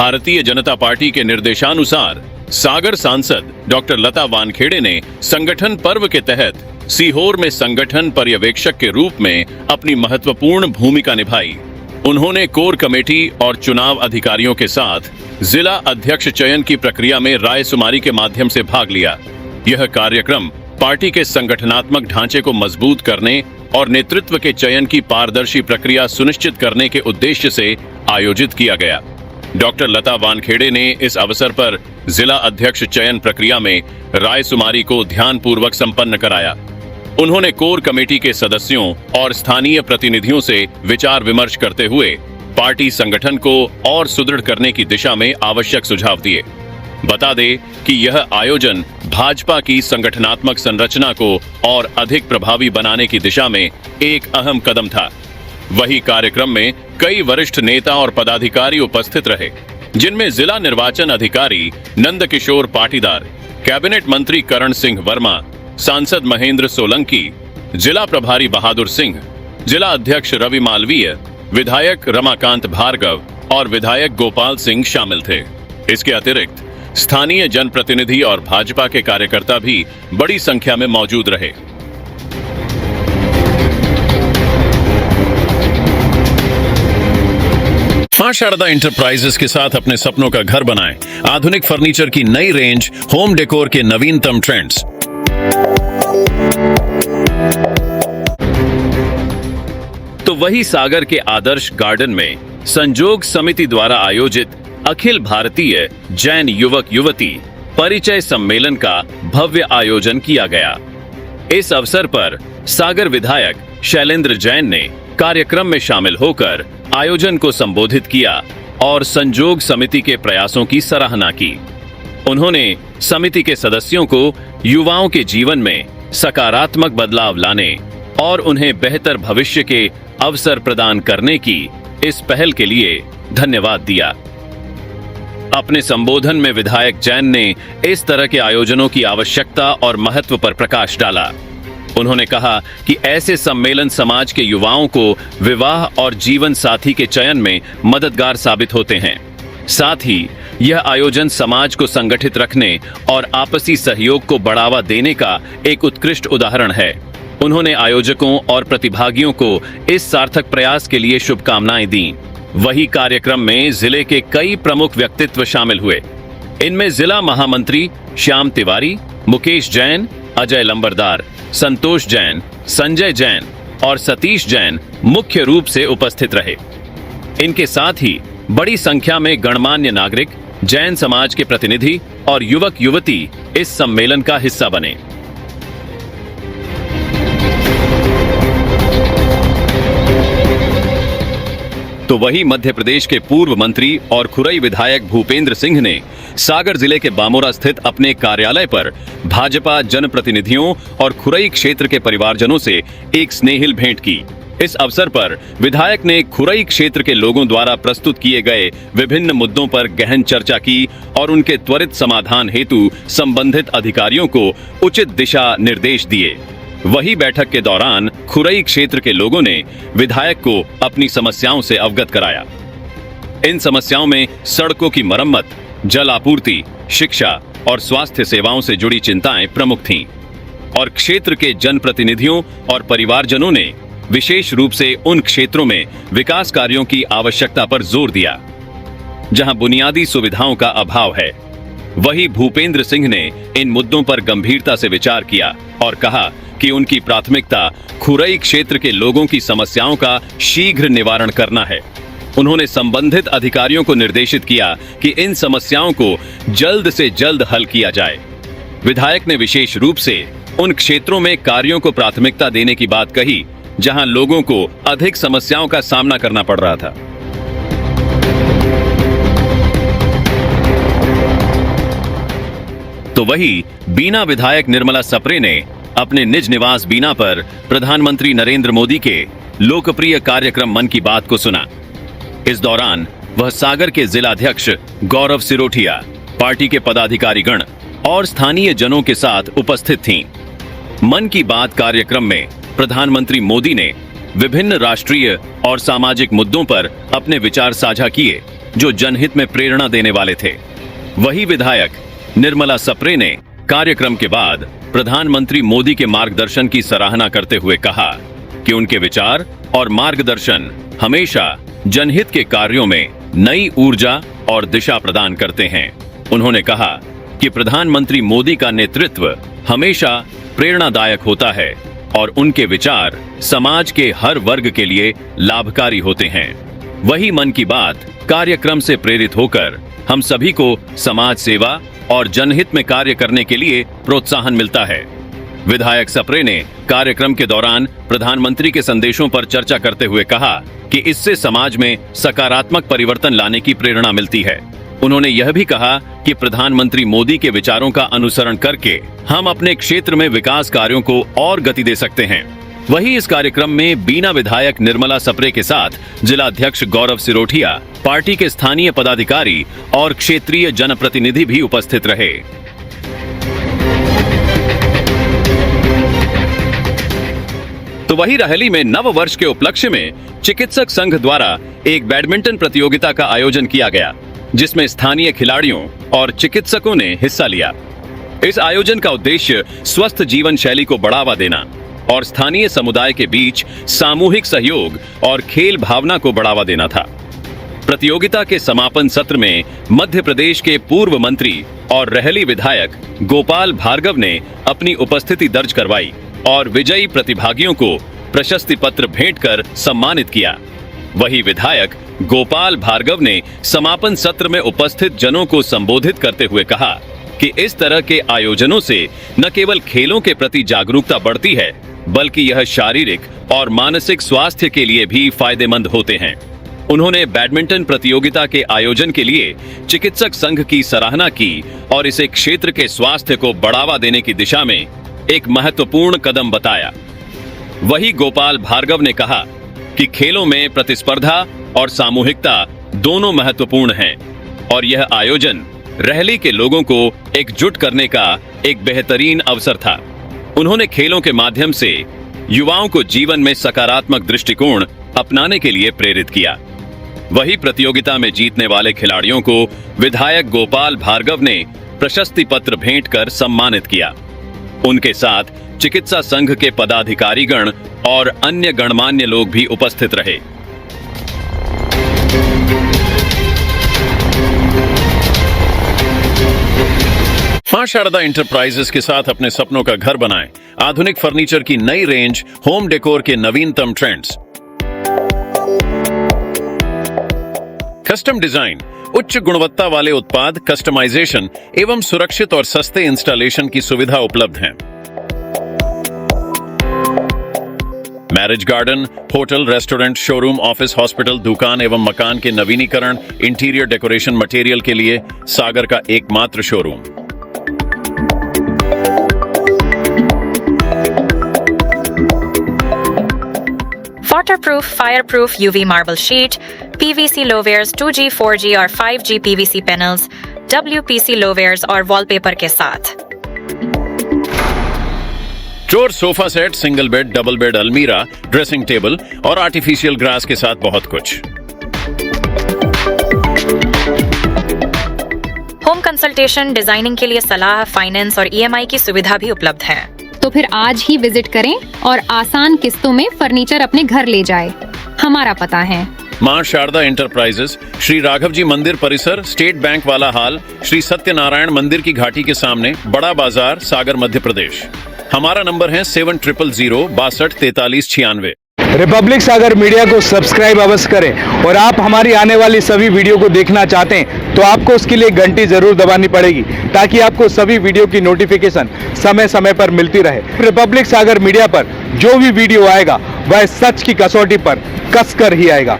Bharatiya Janata party के निर्देशानुसार सागर सांसद डॉक्टर लता वानखेड़े ने संगठन पर्व के तहत सीहोर में संगठन पर्यवेक्षक के रूप में अपनी महत्वपूर्ण भूमिका निभाई। उन्होंने कोर कमेटी और चुनाव अधिकारियों के साथ जिला अध्यक्ष चयन की प्रक्रिया में रायशुमारी के माध्यम से भाग लिया। यह कार्यक्रम पार्टी के संगठनात्मक ढांचे को मजबूत करने और नेतृत्व के चयन की पारदर्शी प्रक्रिया सुनिश्चित करने के उद्देश्य से आयोजित किया गया। डॉक्टर लता वानखेड़े ने इस अवसर पर जिला अध्यक्ष चयन प्रक्रिया में रायशुमारी को ध्यानपूर्वक संपन्न कराया। उन्होंने कोर कमेटी के सदस्यों और स्थानीय प्रतिनिधियों से विचार विमर्श करते हुए पार्टी संगठन को और सुदृढ़ करने की दिशा में आवश्यक सुझाव दिए। बता दें कि यह आयोजन भाजपा की संगठनात्मक संरचना को और अधिक प्रभावी बनाने की दिशा में एक अहम कदम था। वही कार्यक्रम में कई वरिष्ठ नेता और पदाधिकारी उपस्थित रहे, जिनमें जिला निर्वाचन अधिकारी नंदकिशोर पाटीदार, कैबिनेट मंत्री करण सिंह वर्मा, सांसद महेंद्र सोलंकी, जिला प्रभारी बहादुर सिंह, जिला अध्यक्ष रवि मालवीय, विधायक रमाकांत भार्गव और विधायक गोपाल सिंह शामिल थे। इसके अतिरिक्त स्थानीय जनप्रतिनिधि और भाजपा के कार्यकर्ता भी बड़ी संख्या में मौजूद रहे। मां शारदा इंटरप्राइजेस के साथ अपने सपनों का घर बनाएं। आधुनिक फर्नीचर की नई रेंज, होम डेकोर के नवीनतम ट्रेंड्स। तो वही सागर के आदर्श गार्डन में संजोग समिति द्वारा आयोजित अखिल भारतीय जैन युवक युवती परिचय सम्मेलन का भव्य आयोजन किया गया। इस अवसर पर सागर विधायक शैलेंद्र जैन ने कार्यक्रम में शामिल होकर आयोजन को संबोधित किया और संजोग समिति के प्रयासों की सराहना की। उन्होंने समिति के सदस्यों को युवाओं के जीवन में सकारात्मक बदलाव लाने और उन्हें बेहतर भविष्य के अवसर प्रदान करने की इस पहल के लिए धन्यवाद दिया। अपने संबोधन में विधायक जैन ने इस तरह के आयोजनों की आवश्यकता और महत्व पर प्रकाश डाला। उन्होंने कहा कि ऐसे सम्मेलन समाज के युवाओं को विवाह और जीवन साथी के चयन में मददगार साबित होते हैं। साथ ही यह आयोजन समाज को संगठित रखने और आपसी सहयोग को बढ़ावा देने का एक उत्कृष्ट उदाहरण है। उन्होंने आयोजकों और प्रतिभागियों को इस सार्थक प्रयास के लिए शुभकामनाएं दी। वही कार्यक्रम में जिले के कई प्रमुख व्यक्तित्व शामिल हुए। इनमें जिला महामंत्री श्याम तिवारी, मुकेश जैन, अजय लंबरदार, संतोष जैन, संजय जैन और सतीश जैन मुख्य रूप से उपस्थित रहे। इनके साथ ही बड़ी संख्या में गणमान्य नागरिक, जैन समाज के प्रतिनिधि और युवक युवती इस सम्मेलन का हिस्सा बने। तो वही मध्य प्रदेश के पूर्व मंत्री और खुरई विधायक भूपेंद्र सिंह ने सागर जिले के बामोरा स्थित अपने कार्यालय पर भाजपा जनप्रतिनिधियों और खुरई क्षेत्र के परिवारजनों से एक स्नेहिल भेंट की। इस अवसर पर विधायक ने खुरई क्षेत्र के लोगों द्वारा प्रस्तुत किए गए विभिन्न मुद्दों पर गहन चर्चा की और उनके त्वरित समाधान हेतु संबंधित अधिकारियों को उचित दिशा निर्देश दिए। वही बैठक के दौरान खुरई क्षेत्र के लोगों ने विधायक को अपनी समस्याओं से अवगत कराया। इन समस्याओं में सड़कों की मरम्मत, जल आपूर्ति, शिक्षा और स्वास्थ्य सेवाओं से जुड़ी चिंताएं प्रमुख थीं और क्षेत्र के जनप्रतिनिधियों और परिवारजनों ने विशेष रूप से उन क्षेत्रों में विकास कार्यों की आवश्यकता पर जोर दिया जहां बुनियादी सुविधाओं का अभाव है। वही भूपेंद्र सिंह ने इन मुद्दों पर गंभीरता से विचार किया और कहा कि उनकी प्राथमिकता खुरई क्षेत्र के लोगों की समस्याओं का शीघ्र निवारण करना है। उन्होंने संबंधित अधिकारियों को निर्देशित किया कि इन समस्याओं को जल्द से जल्द हल किया जाए। विधायक ने विशेष रूप से उन क्षेत्रों में कार्यों को प्राथमिकता देने की बात कही जहां लोगों को अधिक समस्याओं का सामना करना पड़ रहा था। तो वही बीना विधायक निर्मला सप्रे ने अपने निज निवास बीना पर प्रधानमंत्री नरेंद्र मोदी के लोकप्रिय कार्यक्रम मन की बात को सुना। इस दौरान वह सागर के जिलाध्यक्ष गौरव सिरोठिया, पार्टी के पदाधिकारीगण और स्थानीय जनों के साथ उपस्थित थीं। मन की बात कार्यक्रम में प्रधानमंत्री मोदी ने विभिन्न राष्ट्रीय और सामाजिक मुद्दों पर अपने विचार साझा किए जो जनहित में प्रेरणा देने वाले थे। वही विधायक निर्मला सप्रे ने कार्यक्रम के बाद प्रधानमंत्री मोदी के मार्गदर्शन की सराहना करते हुए कहा कि उनके विचार और मार्गदर्शन हमेशा जनहित के कार्यों में नई ऊर्जा और दिशा प्रदान करते हैं। उन्होंने कहा कि प्रधानमंत्री मोदी का नेतृत्व हमेशा प्रेरणादायक होता है और उनके विचार समाज के हर वर्ग के लिए लाभकारी होते हैं। वही मन की बात कार्यक्रम से प्रेरित होकर हम सभी को समाज सेवा और जनहित में कार्य करने के लिए प्रोत्साहन मिलता है। विधायक सप्रे ने कार्यक्रम के दौरान प्रधानमंत्री के संदेशों पर चर्चा करते हुए कहा कि इससे समाज में सकारात्मक परिवर्तन लाने की प्रेरणा मिलती है। उन्होंने यह भी कहा कि प्रधानमंत्री मोदी के विचारों का अनुसरण करके हम अपने क्षेत्र में विकास कार्यों को और गति दे सकते हैं। वहीं इस कार्यक्रम में बीना विधायक निर्मला सप्रे के साथ जिला अध्यक्ष गौरव सिरोठिया, पार्टी के स्थानीय पदाधिकारी और क्षेत्रीय जनप्रतिनिधि भी उपस्थित रहे। तो वही रहेली में नव वर्ष के उपलक्ष्य में चिकित्सक संघ द्वारा एक बैडमिंटन प्रतियोगिता का आयोजन किया गया, जिसमें स्थानीय खिलाड़ियों और चिकित्सकों ने हिस्सा लिया। इस आयोजन का उद्देश्य स्वस्थ जीवन शैली को बढ़ावा देना और स्थानीय समुदाय के बीच सामूहिक सहयोग और खेल भावना को बढ़ावा देना था। प्रतियोगिता के समापन सत्र में मध्य प्रदेश के पूर्व मंत्री और रहेली विधायक गोपाल भार्गव ने अपनी उपस्थिति दर्ज करवाई और विजयी प्रतिभागियों को प्रशस्ति पत्र भेंट कर सम्मानित किया। वही विधायक गोपाल भार्गव ने समापन सत्र में उपस्थित जनों को संबोधित करते हुए कहा कि इस तरह के आयोजनों से न केवल खेलों के प्रति जागरूकता बढ़ती है, बल्कि यह शारीरिक और मानसिक स्वास्थ्य के लिए भी फायदेमंद होते हैं। उन्होंने बैडमिंटन प्रतियोगिता के आयोजन के लिए चिकित्सक संघ की सराहना की और इसे क्षेत्र के स्वास्थ्य को बढ़ावा देने की दिशा में एक महत्वपूर्ण कदम बताया। वही गोपाल भार्गव ने कहा कि खेलों में प्रतिस्पर्धा और सामूहिकता दोनों महत्वपूर्ण हैं और यह आयोजन रहेली के लोगों को एकजुट करने का एक बेहतरीन अवसर था। उन्होंने खेलों के माध्यम से युवाओं को जीवन में सकारात्मक दृष्टिकोण अपनाने के लिए प्रेरित किया। वही प्रतियोगिता में जीतने वाले खिलाड़ियों को विधायक गोपाल भार्गव ने प्रशस्ति पत्र भेंट कर सम्मानित किया। उनके साथ चिकित्सा संघ के पदाधिकारीगण और अन्य गणमान्य लोग भी उपस्थित रहे। मां शारदा इंटरप्राइजेस के साथ अपने सपनों का घर बनाएं। आधुनिक फर्नीचर की नई रेंज, होम डेकोर के नवीनतम ट्रेंड्स, कस्टम डिजाइन, उच्च गुणवत्ता वाले उत्पाद, कस्टमाइजेशन एवं सुरक्षित और सस्ते इंस्टॉलेशन की सुविधा उपलब्ध है। Marriage garden, hotel, restaurant, showroom, office, hospital, दुकान एवं मकान के नवीनीकरण, इंटीरियर डेकोरेशन मटेरियल के लिए सागर का एकमात्र showroom. Waterproof, fireproof UV marble sheet, PVC low-wares 2G, 4G और 5G PVC panels, WPC low-wares और wallpaper के साथ। चोर sofa set, single bed, double bed, अलमीरा, ड्रेसिंग टेबल और आर्टिफिशियल ग्रास के साथ बहुत कुछ। होम कंसल्टेशन, डिजाइनिंग के लिए सलाह, फाइनेंस और EMI की सुविधा भी उपलब्ध है। तो फिर आज ही विजिट करें और आसान किस्तों में फर्नीचर अपने घर ले जाए। हमारा पता है मां शारदा इंटरप्राइजेस, श्री राघव जी मंदिर परिसर, स्टेट बैंक वाला हाल, श्री सत्यनारायण मंदिर की घाटी के सामने, बड़ा बाजार, सागर, मध्य प्रदेश। हमारा नंबर है 700062434696। रिपब्लिक सागर मीडिया को सब्सक्राइब अवश्य करें और आप हमारी आने वाली सभी वीडियो को देखना चाहते हैं तो आपको उसके लिए घंटी जरूर दबानी पड़ेगी ताकि आपको सभी वीडियो की नोटिफिकेशन समय समय पर मिलती रहे। रिपब्लिक सागर मीडिया पर जो भी वीडियो आएगा वह सच की कसौटी पर कसकर ही आएगा।